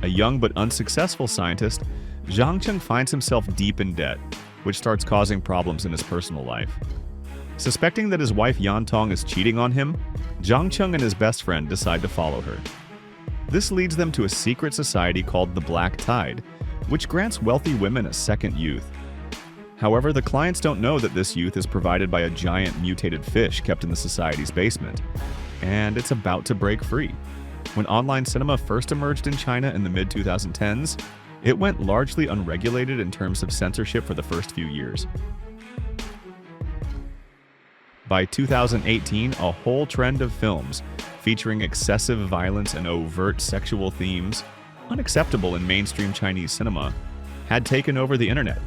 A young but unsuccessful scientist, Zhang finds himself deep in debt, which starts causing problems in his personal life. Suspecting that his wife Yantong is cheating on him, Zhang and his best friend decide to follow her. This leads them to a secret society called the Black Tide, which grants wealthy women a second youth. However, the clients don't know that this youth is provided by a giant mutated fish kept in the society's basement, and it's about to break free. When online cinema first emerged in China in the mid-2010s, it went largely unregulated in terms of censorship for the first few years. By 2018, a whole trend of films featuring excessive violence and overt sexual themes, unacceptable in mainstream Chinese cinema, had taken over the internet.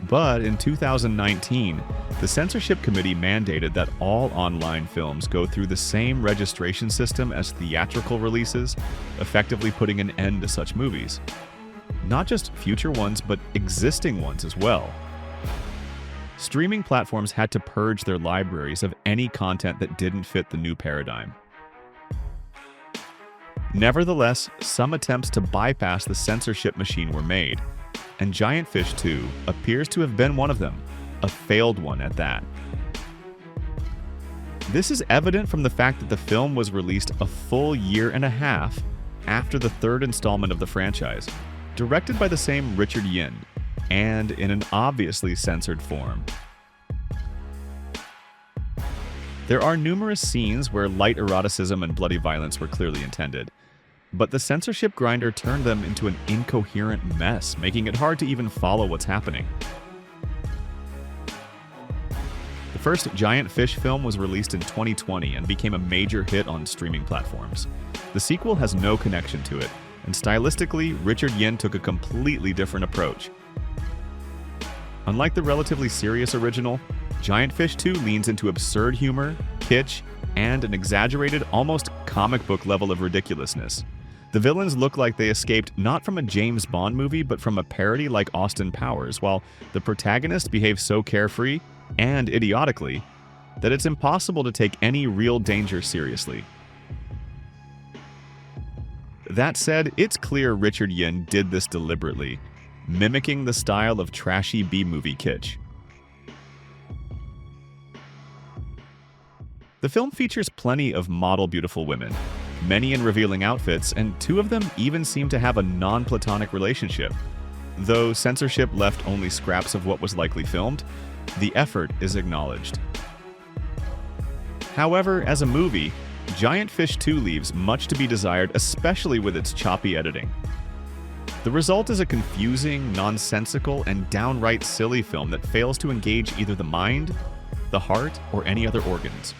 But in 2019, the censorship committee mandated that all online films go through the same registration system as theatrical releases, effectively putting an end to such movies. Not just future ones, but existing ones as well. Streaming platforms had to purge their libraries of any content that didn't fit the new paradigm. Nevertheless, some attempts to bypass the censorship machine were made, and Giant Fish 2 appears to have been one of them, a failed one at that. This is evident from the fact that the film was released a full year and a half after the third installment of the franchise, directed by the same Richard Yin, and in an obviously censored form. There are numerous scenes where light eroticism and bloody violence were clearly intended, but the censorship grinder turned them into an incoherent mess, making it hard to even follow what's happening. The first Giant Fish film was released in 2020 and became a major hit on streaming platforms. The sequel has no connection to it, and stylistically, Richard Yin took a completely different approach. Unlike the relatively serious original, Giant Fish 2 leans into absurd humor, kitsch, and an exaggerated, almost comic book level of ridiculousness. The villains look like they escaped not from a James Bond movie, but from a parody like Austin Powers, while the protagonist behaves so carefree and idiotically that it's impossible to take any real danger seriously. That said, it's clear Richard Yin did this deliberately, mimicking the style of trashy B-movie kitsch. The film features plenty of model beautiful women, many in revealing outfits, and two of them even seem to have a non-platonic relationship. Though censorship left only scraps of what was likely filmed, the effort is acknowledged. However, as a movie, Giant Fish 2 leaves much to be desired, especially with its choppy editing. The result is a confusing, nonsensical, and downright silly film that fails to engage either the mind, the heart, or any other organs.